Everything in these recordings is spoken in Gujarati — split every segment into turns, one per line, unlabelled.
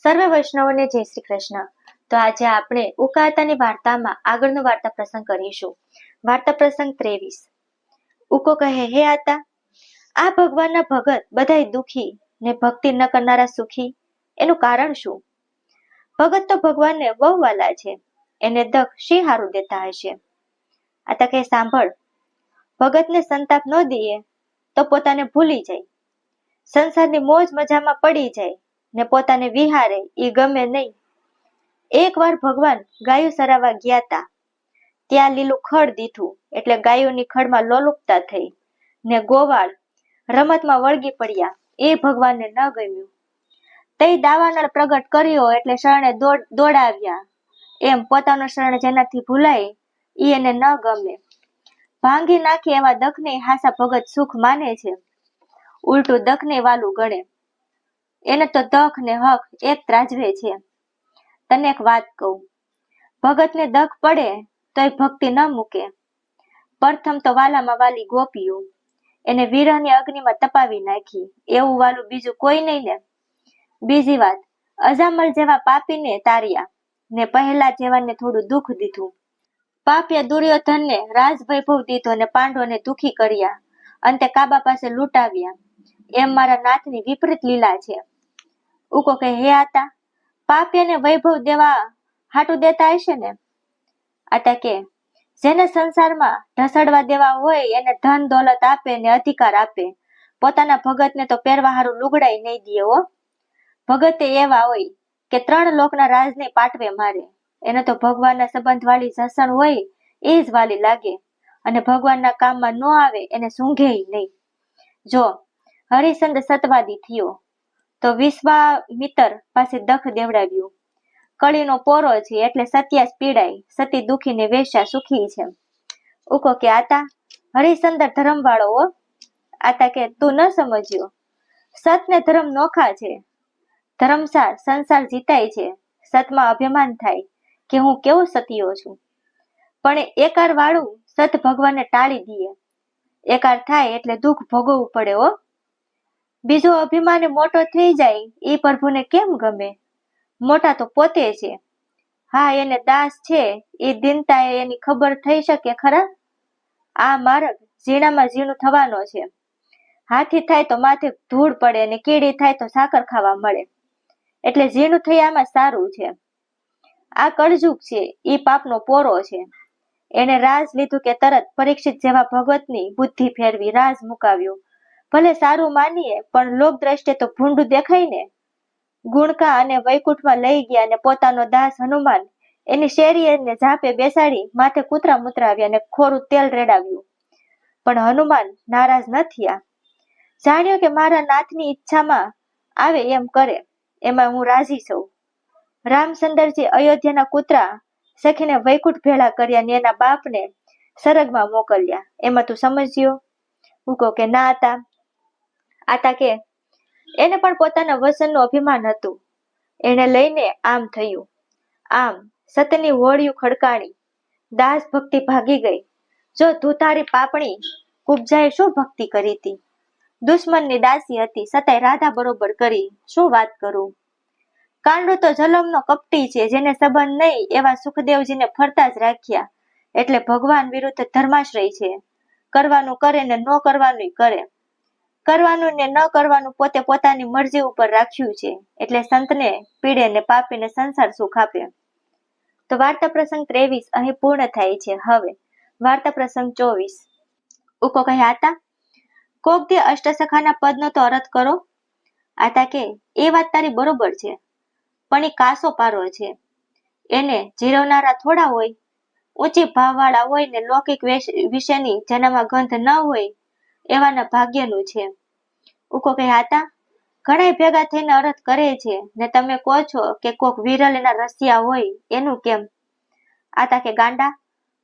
સર્વે વૈષ્ણવોને જય શ્રી કૃષ્ણ. તો આજે આપણે ઉકાતાની વાર્તામાં આગળનો વાર્તા પ્રસંગ કરીશું. વાર્તા પ્રસંગ 23. ઉકો કહે, હે આતા, આ ભગવાનના ભગત બધાય દુખી ને ભક્તિ ન કરનારા સુખી, એનું કારણ શું? ભગત તો ભગવાનને બહુ વાલા છે, એને દખ શી હારું દેતા હશે? આતા કહે, સાંભળ, ભગતને સંતાપ ન દઈએ તો પોતાને ભૂલી જાય, સંસારની મોજ મજામાં પડી જાય ને પોતાને વિહારે એ ગમે નહીં. એકવાર ભગવાન ગાયો સરાવા ગયા તા, ત્યાં લીલું ખડ દીધું એટલે ગાયોની ખડમાં લોલુપતા થઈ ને ગોવાળ રમતમાં વળગી પડ્યા. એ ભગવાનને ન ગમ્યું. તઈ દાવાનળ પ્રગટ કર્યો એટલે શરણે દોડાવ્યા. એમ પોતાનો શરણ જેનાથી ભૂલાય એ એને ન ગમે. ભાંગી નાખી એવા દખને હાસા ભગત સુખ માને છે, ઉલટું દખને વાલું ગણે. એને તો દખ ને હક એક ત્રાજવે છે. તને એક વાત કહું, ભગતને દખ પડે તોય ભક્તિ ન મૂકે. પ્રથમ તો વાલામાં વાલી ગોપીઓ, એને વિરહની અગ્નિમાં તપાવી નાખી, એવું વાલું બીજું કોઈ નહીં ને. બીજી વાત, અજામલ જેવા પાપીને તાર્યા ને પહેલા જેવાને થોડું દુઃખ દીધું. પાપ્યા દુર્યોધનને રાજ વૈભવ દીધો ને પાંડવોને દુઃખી કર્યા, અંતે કાબા પાસે લૂંટાવ્યા. એમ મારા નાથની વિપરીત લીલા છે. ઉકો કહે, હે આતા, પાપ્યને વૈભવ દેવા હાટું દેતા હશે ને? આતા કે, જેને સંસારમાં ઢસડવા દેવા હોય એને ધન દોલત આપે ને અધિકાર આપે, પોતાના ભગતને તો પહેરવા હારું લુગડાઈ નહીં દે હો. ભગતે એવા હોય કે 3 લોકના રાજને પાટવે મારે. એને તો ભગવાનના સંબંધ વાળી જસણ હોય એ જ વાલી લાગે, અને ભગવાનના કામમાં ન આવે એને સૂંઘે નહીં. જો હરિશ્ચંદ સતવાદી થયો તો વિશ્વામિત્ર પાસે દખ દેવડાવ્યું. કળીનો પોરો છે એટલે સત્યાસ પીડાય, સતી દુખી ને વેશ્યા સુખી છે. ઉકો કે, આતા, હરિશ્ચંદ્ર ધર્મ વાળો હો. આતા કે, તું ન સમજ્યો, સત ને ધર્મ નોખા છે. ધર્મસાર સંસાર જીતાય છે, સતમાં અભિમાન થાય કે હું કેવો સતીયો છું. પણ એકાર વાળું સત ભગવાનને ટાળી દઈએ. એકાર થાય એટલે દુઃખ ભોગવવું પડે હો. બીજો અભિમાન મોટો થઈ જાય એ પ્રભુને કેમ ગમે? મોટા તો પોતે છે. હા, એને દાસ છે એ દિનતા એની ખબર થઈ શકે ખરા? આ માર્ગ ઝીણામાં ઝીણું થવાનો છે. હાથી થાય તો માથે ધૂળ પડે ને કીડી થાય તો સાકર ખાવા મળે, એટલે ઝીણું થયામાં સારું છે. આ કળજુગ છે એ પાપનો પોરો છે. એને રાજ લીધું કે તરત પરીક્ષિત જેવા ભગવતની બુદ્ધિ ફેરવી રાજ મુકાવ્યું. ભલે સારું માનીએ પણ લોક દ્રષ્ટિએ તો ભૂંડું દેખાય ને. ગુણકા અને વૈકુંઠમાં લઈ ગયા ને પોતાનો દાસ હનુમાન એની શેરીએ ને ઝાપે બેસાડી માથે કૂતરા મુતરાવ્યા ને ખોરું તેલ રેડાવ્યું. પણ હનુમાન નારાજ ન થયા. જાણ્યું કે મારા નાથની ઈચ્છામાં આવે એમ કરે, એમાં હું રાજી છું. રામચંદ્રજી અયોધ્યાના કૂતરા સખીને વૈકુંઠ ભેળા કર્યા ને એના બાપને સરગમાં મોકલ્યા. એમાં તું સમજ્યો? ઉકો કે, ના આતા. આતા કે, એને પણ પોતાના વસનનું અભિમાન હતું. એને લઈને આમ થયું. આમ સતની હોળિયું ખડકાણી, દાસ ભક્તિ ભાગી ગઈ. જો ધૂતારી પાપણી કુબજાએ શું ભક્તિ કરી હતી? દુશ્મનની દાસી હતી છતાંય રાધા બરોબર કરી. શું વાત કરું? કાંડો તો જલમનો કપટી છે, જેને સંબંધ નહીં એવા સુખદેવજીને ફરતા જ રાખ્યા. એટલે ભગવાન વિરુદ્ધ ધર્માશ્રય છે. કરવાનું કરે ને ન કરવાનું કરે. કરવાનું ને ન કરવાનું પોતે પોતાની મરજી ઉપર રાખ્યું છે. એટલે સંતને પીડે ને પાપીને સંસાર સુખ આપે. તો વાર્તા પ્રસંગ 23 અહીં પૂર્ણ થાય છે. હવે વાર્તા પ્રસંગ 24. ઉકો કહે, આતા, કોક દી અષ્ટસખાના પદનો તો અર્થ કરો. આતા કે, એ વાત તારી બરોબર છે, પણ એ કાસો પારો છે. એને જીરવનારા થોડા હોય. ઊંચી ભાવવાળા હોય ને લૌકિક વિશેની જેનામાં ગંધ ન હોય એવાના ભાગ્યનું છે. ઉકો કહે, આતા, ઘણા ભેગા થઈને અર્થ કરે છે ને તમે કહો છો કે કોક વિરલ એના રસિયા હોય, એનું કેમ? આતા કે, ગાંડા,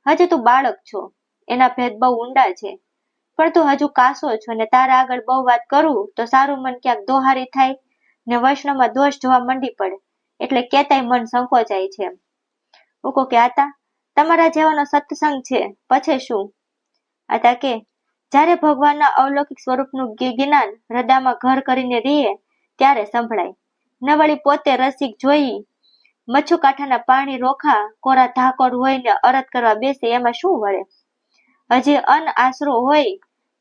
હજુ તું બાળક છો, એના ભેદ બહુ ઊંડા છે. પણ તું હજુ કાસો છો ને તારા આગળ બહુ વાત કરું તો સારું મન ક્યાંક દોહારી થાય ને વૈષ્ણવમાં દોષ જોવા મંડી પડે, એટલે કેતાય મન સંકોચાય છે. ઉકો કે, આતા, તમારા જેવાનો સત્સંગ છે પછી શું? આતા કે, જ્યારે ભગવાનના અવલૌકિક સ્વરૂપનું જ્ઞાન હૃદયમાં ઘર કરીને રહીએ ત્યારે સંભળાય. ન વળી પોતે રસિક જોઈ મચ્છુ કાંઠાના પાણી રોખા કોરા ધાકોડ હોય ને અરત કરવા બેસે એમાં શું વળે? હજી અન આશરો હોય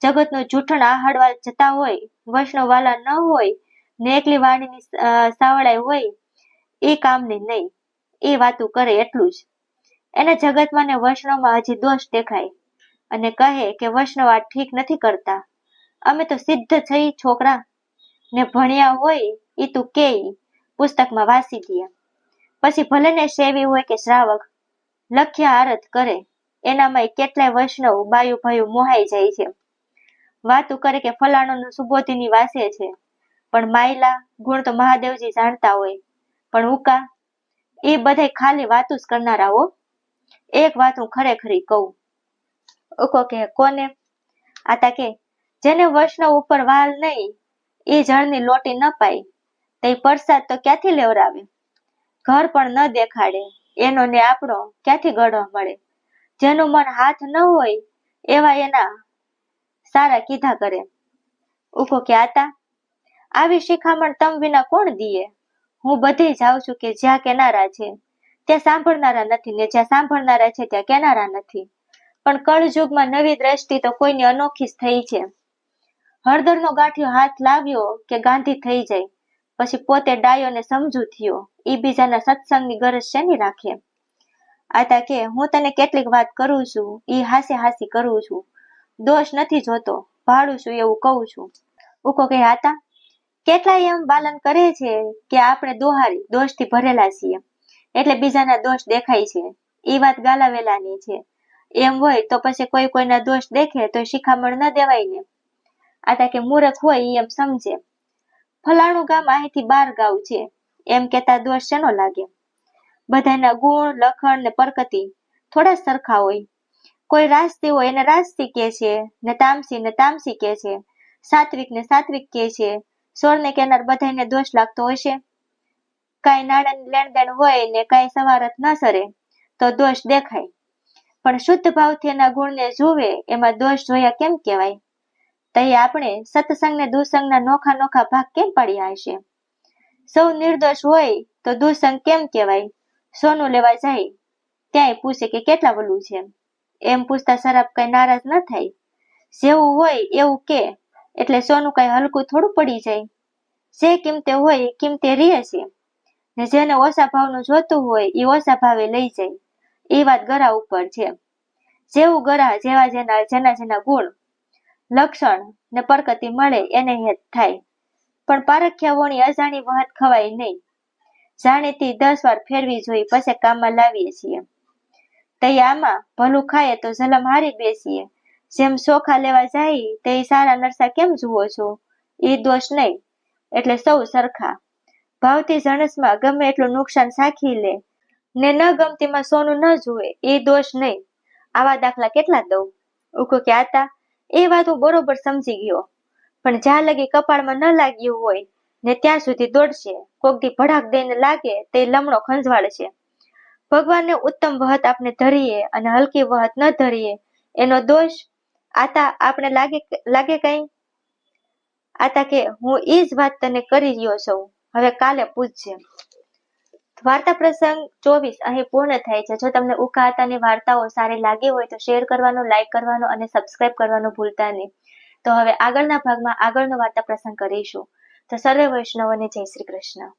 જગતનું જૂઠણ આહાડવા જતા હોય વૈષ્ણવ વાલા ન હોય ને એકલી વાણીની સાવડાઈ હોય એ કામની નહીં, એ વાતું કરે એટલું જ. એને જગતમાં ને વૈષ્ણવમાં હજી દોષ દેખાય અને કહે કે વૈષ્ણવ આ ઠીક નથી કરતા. અમે તો સિદ્ધ થઈ છોકરા ને ભણ્યા હોય ઈ તું કે પુસ્તકમાં વાંચી દે. પછી ભલે ને સેવી હોય કે શ્રાવક લખ્યા આરત કરે એનામાં કેટલાય વૈષ્ણવ બાયું ભાયું મોહાઈ જાય છે. વાતું કરે કે ફલાણોનું સુબોધીની વાસે છે, પણ માયલા ગુણ તો મહાદેવજી જાણતા હોય. પણ ઉકા એ બધા ખાલી વાતું જ કરનારા હો. એક વાત હું ખરેખરી કહું. ઉકો કે કોને? આતા કે જેને વૈષ્ણવ ઉપર વાલ નહીં એ જળની લોટી ન પાય તે પ્રસાદ તો ક્યાંથી લેવરાવે? ઘર પણ ન દેખાડે એનો ને આપણો ક્યાંથી ગળો મળે? જેનું મન હાથ ન હોય એવા એના સારા કીધા કરે. ઉકો કે આતા આવી શિખામણ તમ વિના કોણ દીએ? હું બધે જાઉં છું કે જ્યાં કેનારા છે ત્યાં સાંભળનારા નથી ને જ્યાં સાંભળનારા છે ત્યાં કેનારા નથી. પણ કળયુગમાં નવી દ્રષ્ટિ તો કોઈની અનોખી જ થઈ છે. હળદરનો ગાંઠિયો હાથ લાવ્યો કે ગાંધી થઈ જાય, પછી પોતે ડાયો ને સમજુ થયો. ઈ બીજાના સત્સંગની ગરજ શેની રાખે? આતા કે હું તને કેટલીક વાત કરું છું ઈ હાસે હાસી કરું છું, દોષ નથી જોતો, ભાડું છું એવું કહું છું. ઉકો કે આતા કેટલાય એમ બાલન કરે છે કે આપણે દોહારી દોષથી ભરેલા છીએ એટલે બીજાના દોષ દેખાય છે. એ વાત ગાલાવેલાની છે. એમ હોય તો પછી કોઈ કોઈના દોષ દેખે તો શિખામણ ન દેવાય ને. આતા કે મૂર્ખ હોય ઈ એમ સમજે ફલાણું ગામ અહીંથી 12 ગાઉ છે એમ કેતા દોષ શેનો લાગે? બધાના ગુણ લખણ ને પરકતી થોડા સરખા હોય. કોઈ રાજસી હોય એને રાજસી કે છે ને તામસી કે છે, સાત્વિક ને સાત્વિક કે છે. સોળ ને કેનાર બધાને દોષ લાગતો હશે? કાંઈ નાણાંની લેણદેણ હોય ને કાંઈ સવારત ન સરે તો દોષ દેખાય, પણ શુદ્ધ ભાવથી એના ગુણને જુએ એમાં દોષ જોયા કેમ કહેવાય? તઈ આપણે સત્સંગ ને દુસંગના નોખા નોખા ભાગ કેમ પાડ્યા હશે? સૌ નિર્દોષ હોય તો દુસંગ કેમ કહેવાય? સોનું લેવા જાય ત્યાંય પૂછે કે કેટલા વલું છે, એમ પૂછતા શરાબ કઈ નારાજ ન થાય. જેવું હોય એવું કે એટલે સોનું કઈ હલકું થોડું પડી જાય. જે કિંમતે હોય એ કિંમતે રહે છે ને જેને ઓછા ભાવનું જોતું હોય એ ઓછા ભાવે લઈ જાય. એ વાત ગરા ઉપર છે. જેવું ગરા જેવા જેના ગુણ લક્ષણ ને પરકતી મળે એને હેત થાય. પણ પારખ્યાઓની અજાણી વહત ખવાય નહીં. જાણીતી 10 વાર ફેરવી જોઈ પછી કામમાં લાવીએ છીએ. તઈ આમાં ભલું ખાય તો જલમ હારી બેસીએ. જેમ ચોખા લેવા જાય તે સારા નરસા કેમ જુઓ છો? એ દોષ નહીં, એટલે સૌ સરખા. ભાવથી જણસમાં ગમે એટલું નુકસાન સાખી લે ને ન ગમતીમાં સોનું ન જુએ એ દોષ નહીં. આવા દાખલા કેટલા દઉં? ઉકો કે આતા એ વાત હું બરોબર સમજી ગયો, પણ જ્યાં લગી કપાળમાં ન લાગ્યું હોય ને ત્યાં સુધી દોડશે. કોક દી ભડાક દઈને લાગે તે લમણો ખંજવાળશે. ભગવાનને ઉત્તમ વહત આપણે ધરીએ અને હલકી વહત ન ધરીએ એનો દોષ આતા આપણે લાગે કઈ? આતા કે હું ઈ જ વાત તને કરી રહ્યો છું, હવે કાલે પૂછજે. વાર્તા પ્રસંગ 24 અહીં પૂર્ણ થાય છે. જો તમને ઉકા આતાની વાર્તાઓ સારી લાગી હોય તો શેર કરવાનું, લાઈક કરવાનું અને સબસ્ક્રાઇબ કરવાનું ભૂલતા નહીં. તો હવે આગળના ભાગમાં આગળનો વાર્તા પ્રસંગ કરીશું. તો સર્વે વૈષ્ણવોને જય શ્રી કૃષ્ણ.